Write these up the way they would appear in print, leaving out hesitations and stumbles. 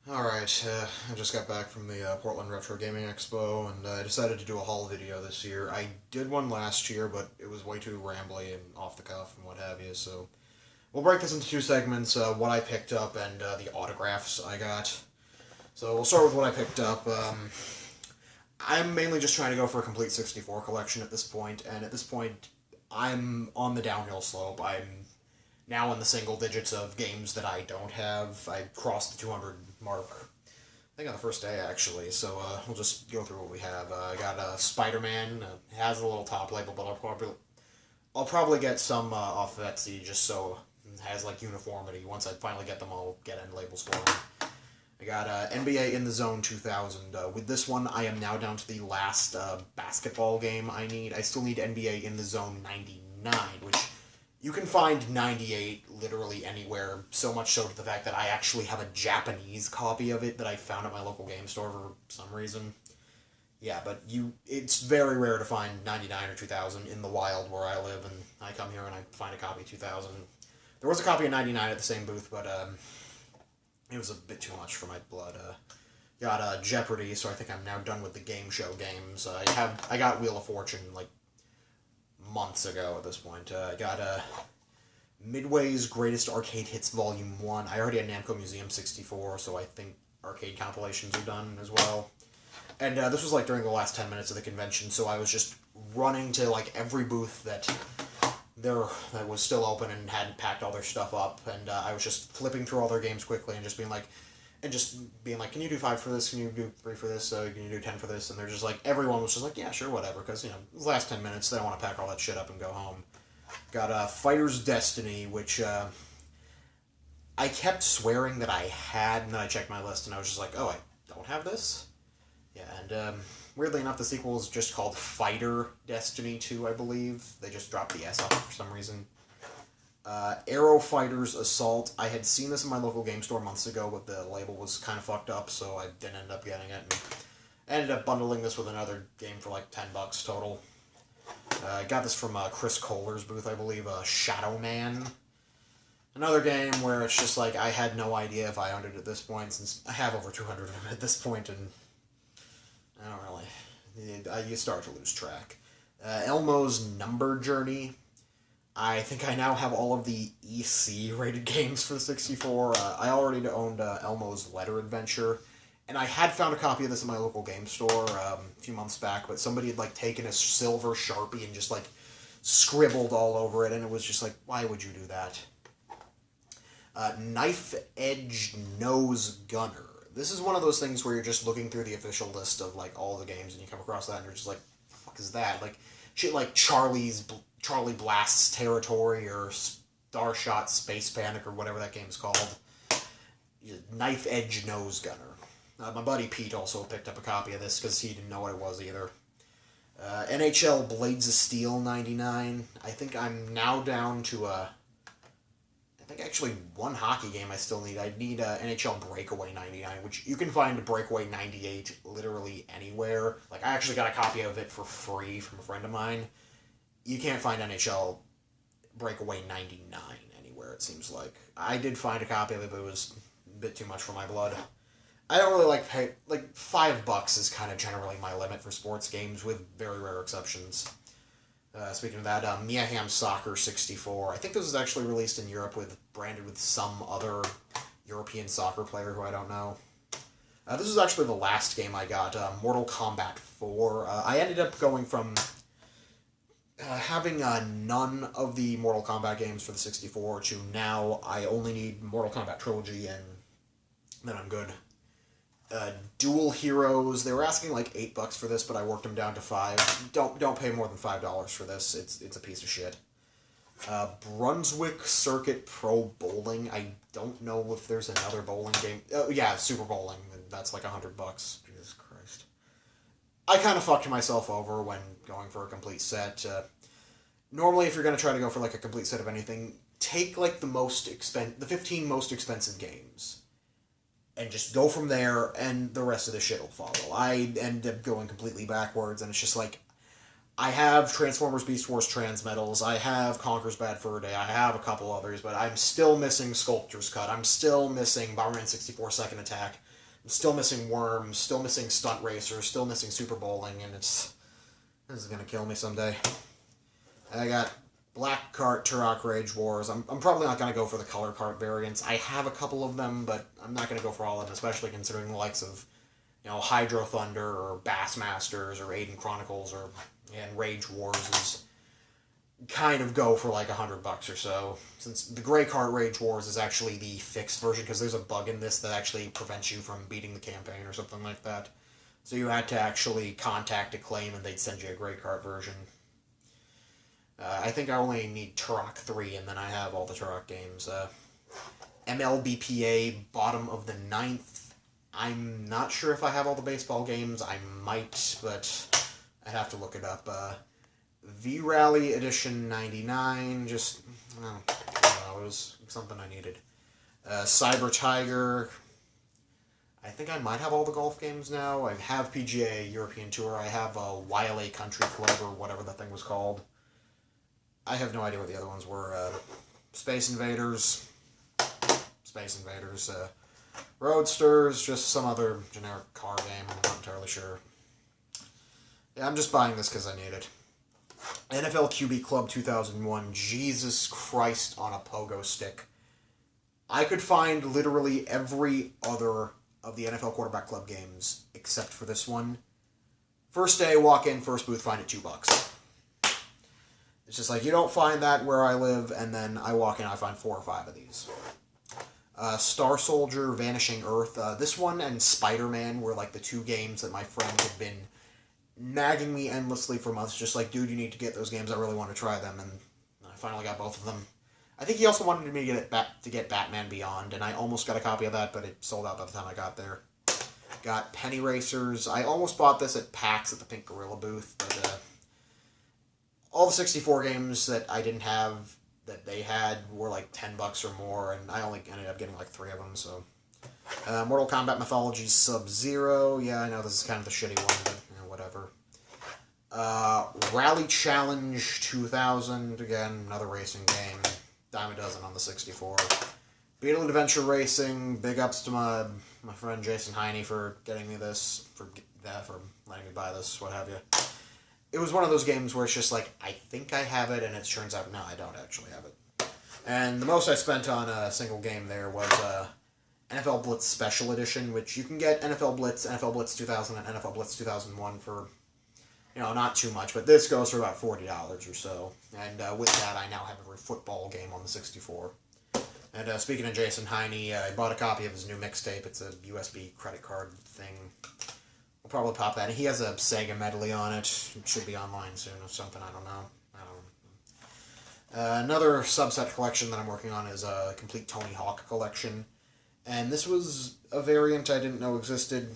Alright, I just got back from the Portland Retro Gaming Expo, and I decided to do a haul video this year. I did one last year, but it was way too rambly and off the cuff and what have you, so we'll break this into two segments, what I picked up and the autographs I got. So we'll start with what I picked up. I'm mainly just trying to go for a complete 64 collection at this point, and at this point, I'm on the downhill slope. I'm now in the single digits of games that I don't have. I crossed the 200 mark, I think on the first day, actually, so we'll just go through what we have. I got Spider-Man. It has a little top label, but I'll probably get some off of Etsy just so it has, like, uniformity. Once I finally get them, I'll get end labels for them. I got NBA In the Zone 2000. With this one, I am now down to the last basketball game I need. I still need NBA In the Zone 99, which you can find 98 literally anywhere, so much so to the fact that I actually have a Japanese copy of it that I found at my local game store for some reason. Yeah, but it's very rare to find 99 or 2000 in the wild where I live, and I come here and I find a copy of 2000. There was a copy of 99 at the same booth, but it was a bit too much for my blood. Got Jeopardy, so I think I'm now done with the game show games. I got Wheel of Fortune like months ago at this point. I got Midway's Greatest Arcade Hits Volume 1. I already had Namco Museum 64, so I think arcade compilations are done as well. And this was like during the last 10 minutes of the convention, so I was just running to like every booth that was still open and hadn't packed all their stuff up, and I was just flipping through all their games quickly and just being like, can you do 5 for this? Can you do 3 for this? Can you do 10 for this? And they're just like, everyone was just like, yeah, sure, whatever, because, the last 10 minutes, they don't want to pack all that shit up and go home. Got Fighter's Destiny, which I kept swearing that I had, and then I checked my list, and I was just like, oh, I don't have this? Yeah, and weirdly enough, the sequel is just called Fighter Destiny 2, I believe. They just dropped the S off for some reason. Aero Fighters Assault. I had seen this in my local game store months ago, but the label was kind of fucked up, so I didn't end up getting it. And I ended up bundling this with another game for like $10 total. I got this from Chris Kohler's booth, I believe, Shadow Man. Another game where it's just like, I had no idea if I owned it at this point, since I have over 200 of them at this point, and I don't really... You start to lose track. Elmo's Number Journey. I think I now have all of the EC-rated games for the 64. I already owned Elmo's Letter Adventure, and I had found a copy of this in my local game store a few months back, but somebody had, like, taken a silver Sharpie and just, like, scribbled all over it, and it was just like, why would you do that? Knife Edge Nose Gunner. This is one of those things where you're just looking through the official list of, like, all the games, and you come across that, and you're just like, the fuck is that? Like, shit like Charlie Blast's Territory, or Starshot Space Panic, or whatever that game's called. Knife Edge Nose Gunner. My buddy Pete also picked up a copy of this, because he didn't know what it was either. NHL Blades of Steel 99. I think I'm now down to I think actually one hockey game I still need. I need NHL Breakaway 99, which you can find Breakaway 98 literally anywhere. Like, I actually got a copy of it for free from a friend of mine. You can't find NHL Breakaway 99 anywhere, it seems like. I did find a copy of it, but it was a bit too much for my blood. I don't really like pay... Like, $5 is kind of generally my limit for sports games, with very rare exceptions. Speaking of that, Mia Hamm Soccer 64. I think this was actually released in Europe branded with some other European soccer player who I don't know. This was actually the last game I got, Mortal Kombat 4. I ended up going from having none of the Mortal Kombat games for the 64 to now I only need Mortal Kombat Trilogy, and then I'm good. Dual Heroes. They were asking like $8 for this, but I worked them down to $5. Don't pay more than $5 for this. It's a piece of shit. Brunswick Circuit Pro Bowling. I don't know if there's another bowling game. Oh yeah, Super Bowling. That's like $100. Jesus Christ. I kind of fucked myself over when going for a complete set. Normally, if you're gonna try to go for like a complete set of anything, take like the 15 most expensive games, and just go from there, and the rest of the shit will follow. I end up going completely backwards, and it's just like, I have Transformers Beast Wars Transmetals, I have Conker's Bad Fur Day, I have a couple others, but I'm still missing Sculptor's Cut, I'm still missing Bomberman 64 Second Attack, I'm still missing Worms, still missing Stunt Racer, still missing Super Bowling, and this is gonna kill me someday. I got Black Cart Turok Rage Wars. I'm probably not gonna go for the color cart variants. I have a couple of them, but I'm not gonna go for all of them, especially considering the likes of, Hydro Thunder or Bassmasters or Aiden Chronicles and Rage Wars is kind of go for like $100 or so. Since the Gray Cart Rage Wars is actually the fixed version, because there's a bug in this that actually prevents you from beating the campaign or something like that. So you had to actually contact a claim and they'd send you a Gray Cart version. I think I only need Turok 3 and then I have all the Turok games. MLBPA Bottom of the Ninth. I'm not sure if I have all the baseball games. I might, but I'd have to look it up. V-Rally Edition 99, just, I don't know, it was something I needed. Cyber Tiger, I think I might have all the golf games now. I have PGA European Tour, I have YLA Country Club, or whatever that thing was called. I have no idea what the other ones were. Space Invaders, Roadsters, just some other generic car game, I'm not entirely sure. Yeah, I'm just buying this because I need it. NFL QB Club 2001, Jesus Christ on a pogo stick. I could find literally every other of the NFL Quarterback Club games except for this one. First day, walk in, first booth, find it $2. It's just like, you don't find that where I live, and then I walk in, I find 4 or 5 of these. Star Soldier, Vanishing Earth. This one and Spider-Man were like the 2 games that my friend had been nagging me endlessly for months, just like, dude, you need to get those games, I really want to try them, and I finally got both of them. I think he also wanted me to get Batman Beyond, and I almost got a copy of that, but it sold out by the time I got there. Got Penny Racers. I almost bought this at PAX at the Pink Gorilla booth, but all the 64 games that I didn't have that they had were like $10 or more, and I only ended up getting like 3 of them, so. Mortal Kombat Mythology Sub-Zero. Yeah, I know this is kind of the shitty one, but whatever. Rally Challenge 2000. Again, another racing game. Dime a dozen on the 64. Beetle Adventure Racing. Big ups to my friend Jason Heine for getting me this, for letting me buy this, what have you. It was one of those games where it's just like, I think I have it, and it turns out, no, I don't actually have it. And the most I spent on a single game there was NFL Blitz Special Edition, which you can get NFL Blitz 2000, and NFL Blitz 2001 for, not too much, but this goes for about $40 or so. And with that, I now have every football game on the 64. And speaking of Jason Heine, I bought a copy of his new mixtape. It's a USB credit card thing. We'll probably pop that. He has a Sega medley on it. It should be online soon or something. I don't know. Another subset collection that I'm working on is a complete Tony Hawk collection. And this was a variant I didn't know existed.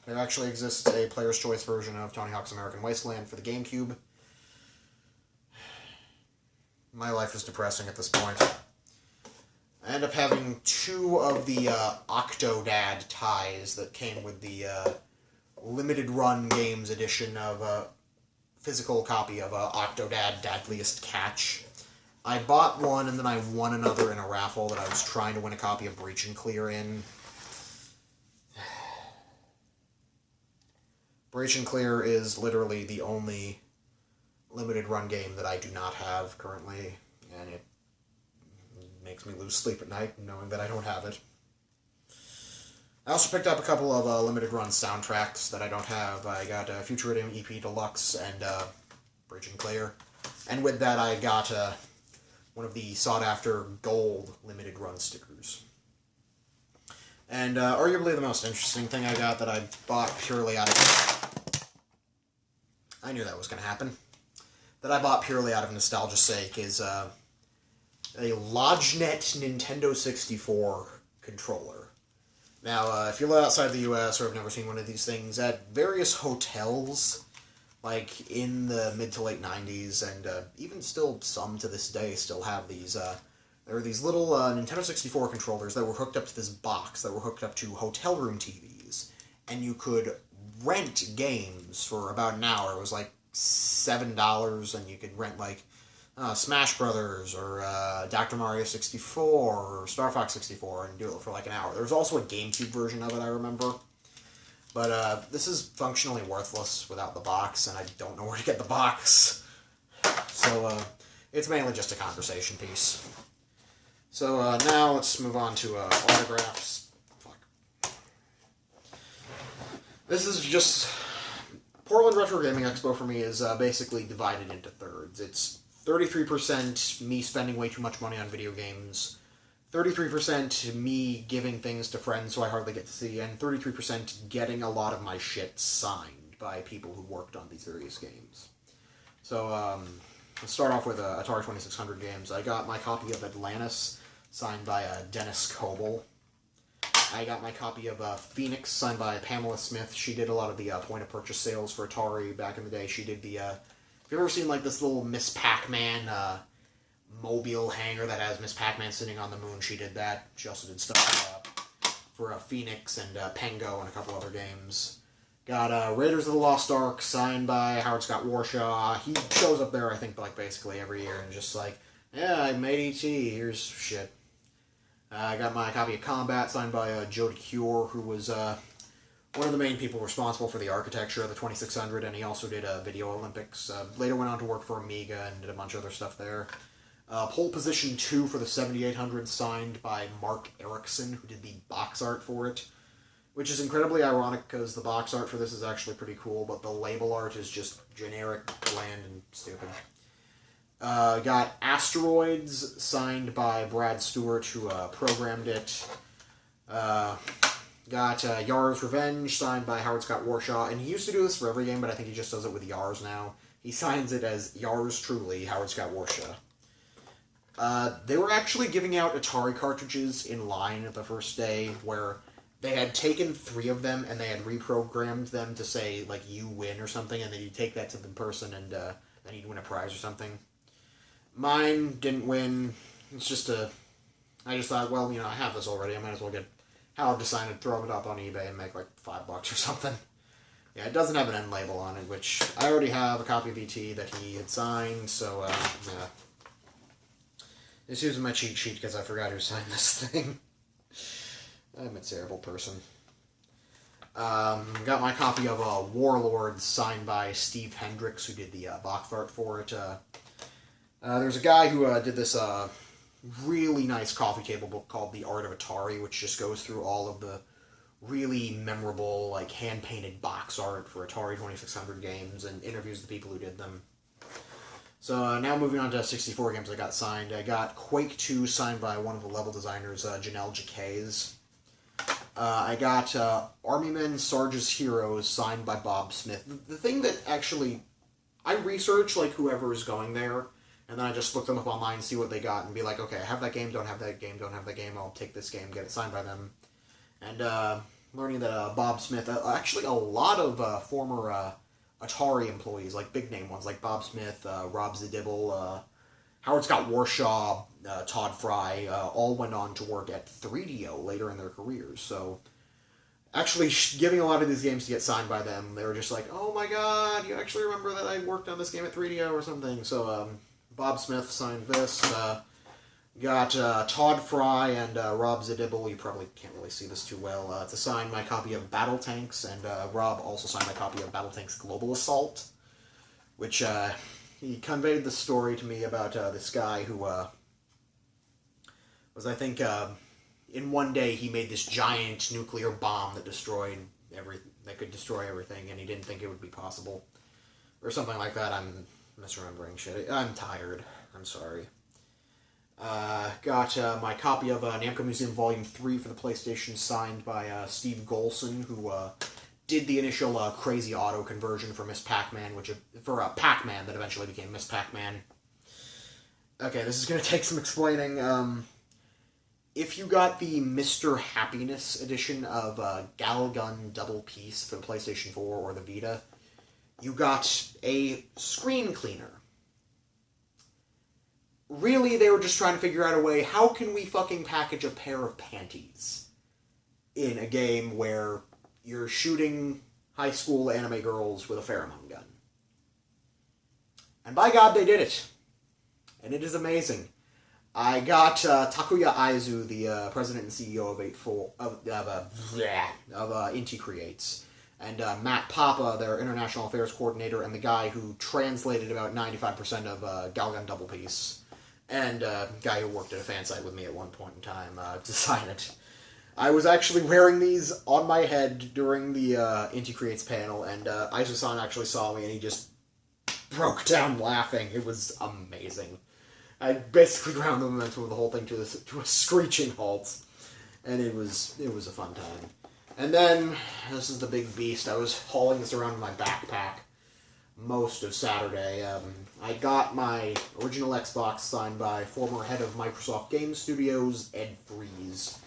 There actually exists a Player's Choice version of Tony Hawk's American Wasteland for the GameCube. My life is depressing at this point. I end up having 2 of the Octodad ties that came with the limited run games edition of a physical copy of Octodad Deadliest Catch. I bought one and then I won another in a raffle that I was trying to win a copy of Breach and Clear in. Breach and Clear is literally the only limited run game that I do not have currently, and it makes me lose sleep at night knowing that I don't have it. I also picked up a couple of limited run soundtracks that I don't have. I got Futuridium EP Deluxe and Breach and Clear, and with that I got one of the sought-after gold limited run stickers. And arguably the most interesting thing I got that I bought purely out of... I knew that was going to happen. That I bought purely out of nostalgia's sake is a Lognet Nintendo 64 controller. Now, if you live outside the US or have never seen one of these things, at various hotels, like in the mid to late 90s, and even still some to this day still have these, there were these little Nintendo 64 controllers that were hooked up to this box, that were hooked up to hotel room TVs, and you could rent games for about an hour. It was like $7, and you could rent like Smash Brothers, or Dr. Mario 64, or Star Fox 64, and do it for like an hour. There was also a GameCube version of it, I remember. But this is functionally worthless without the box, and I don't know where to get the box. So it's mainly just a conversation piece. So now let's move on to autographs. Fuck. This is just... Portland Retro Gaming Expo for me is basically divided into thirds. It's 33% me spending way too much money on video games, 33% me giving things to friends who I hardly get to see, and 33% getting a lot of my shit signed by people who worked on these various games. So, let's start off with Atari 2600 games. I got my copy of Atlantis, signed by Dennis Coble. I got my copy of Phoenix, signed by Pamela Smith. She did a lot of the point-of-purchase sales for Atari back in the day. She did the... have you ever seen, like, this little Miss Pac-Man mobile hangar that has Miss Pac-Man sitting on the moon? She did that. She also did stuff for Phoenix and Pengo and a couple other games. Got Raiders of the Lost Ark, signed by Howard Scott Warshaw. He shows up there, I think, like, basically every year and just like, yeah, I made E.T., here's shit. I got my copy of Combat, signed by Joe DeCure, who was one of the main people responsible for the architecture of the 2600, and he also did Video Olympics. Later went on to work for Amiga and did a bunch of other stuff there. Pole Position 2 for the 7800, signed by Mark Erickson, who did the box art for it, which is incredibly ironic because the box art for this is actually pretty cool, but the label art is just generic, bland, and stupid. Got Asteroids, signed by Brad Stewart, who programmed it. Got Yar's Revenge, signed by Howard Scott Warshaw, and he used to do this for every game, but I think he just does it with Yar's now. He signs it as Yar's Truly, Howard Scott Warshaw. They were actually giving out Atari cartridges in line at the first day, where they had taken 3 of them, and they had reprogrammed them to say, like, you win or something, and then you take that to the person, and then you'd win a prize or something. Mine didn't win. It's just I just thought, well, you know, I have this already. I might as well get Howard to sign it, throw it up on eBay, and make like $5 or something. Yeah, it doesn't have an end label on it, which I already have a copy of E.T. that he had signed, so, yeah. Just using my cheat sheet because I forgot who signed this thing. I'm a terrible person. Got my copy of Warlords, signed by Steve Hendricks, who did the box art for it. There's a guy who did this really nice coffee table book called The Art of Atari, which just goes through all of the really memorable, like, hand-painted box art for Atari 2600 games and interviews the people who did them. So now moving on to 64 games I got signed. I got Quake 2 signed by one of the level designers, Janelle Jaquez. I got Army Men, Sarge's Heroes, signed by Bob Smith. The thing that actually... I research, like, whoever is going there, and then I just look them up online, see what they got, and be like, okay, I have that game, don't have that game, don't have that game, I'll take this game, get it signed by them. And learning that Bob Smith... actually, a lot of former Atari employees, like big-name ones, like Bob Smith, Rob Zdibble, Howard Scott Warshaw, Todd Fry, all went on to work at 3DO later in their careers. So, actually giving a lot of these games to get signed by them, they were just like, oh my god, you actually remember that I worked on this game at 3DO or something. So, Bob Smith signed this. Got Todd Fry and Rob Zdibble, you probably can't really see this too well, to sign my copy of Battle Tanks, and Rob also signed my copy of Battle Tanks Global Assault, which he conveyed the story to me about this guy who was, I think, in one day he made this giant nuclear bomb that that could destroy everything, and he didn't think it would be possible, or something like that. I'm misremembering shit. I'm tired. I'm sorry. Got my copy of Namco Museum Volume 3 for the PlayStation, signed by Steve Golson, who did the initial Crazy Auto conversion for Miss Pac-Man, for Pac-Man that eventually became Miss Pac-Man. Okay, this is going to take some explaining. If you got the Mr. Happiness edition of Galgun Double Piece for the PlayStation 4 or the Vita, you got a screen cleaner. Really, they were just trying to figure out a way, how can we fucking package a pair of panties in a game where you're shooting high school anime girls with a pheromone gun? And by God, they did it. And it is amazing. I got Takuya Aizu, the president and CEO of Inti Creates. and Matt Papa, their international affairs coordinator, and the guy who translated about 95% of Galgun Double Piece, and guy who worked at a fan site with me at one point in time to sign it. I was actually wearing these on my head during the Inti Creates panel, and Iso-san actually saw me, and he just broke down laughing. It was amazing. I basically ground the momentum of the whole thing to a screeching halt, and it was a fun time. And then, this is the big beast, I was hauling this around in my backpack most of Saturday. I got my original Xbox signed by former head of Microsoft Game Studios, Ed Freeze.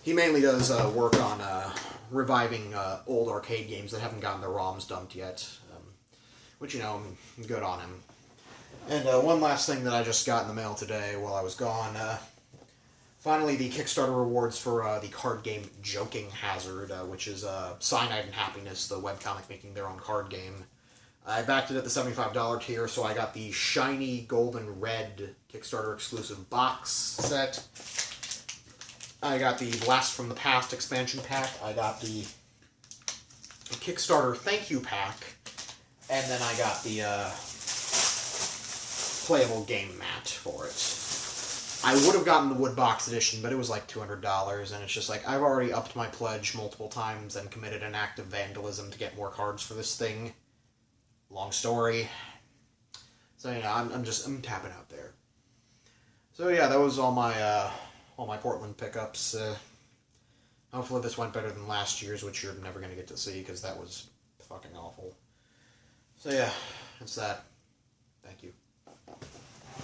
He mainly does work on reviving old arcade games that haven't gotten their ROMs dumped yet, which, you know, good on him. And one last thing that I just got in the mail today while I was gone, finally the Kickstarter rewards for the card game Joking Hazard, which is Cyanide and Happiness, the webcomic making their own card game. I backed it at the $75 tier, so I got the shiny golden red Kickstarter exclusive box set. I got the Blast from the Past expansion pack. I got the Kickstarter thank you pack. And then I got the playable game mat for it. I would have gotten the wood box edition, but it was like $200, and it's just like, I've already upped my pledge multiple times and committed an act of vandalism to get more cards for this thing. Long story. So, you know, I'm tapping out there. So, yeah, that was all my Portland pickups. Hopefully this went better than last year's, which you're never going to get to see, because that was fucking awful. So, yeah, that's that. Thank you.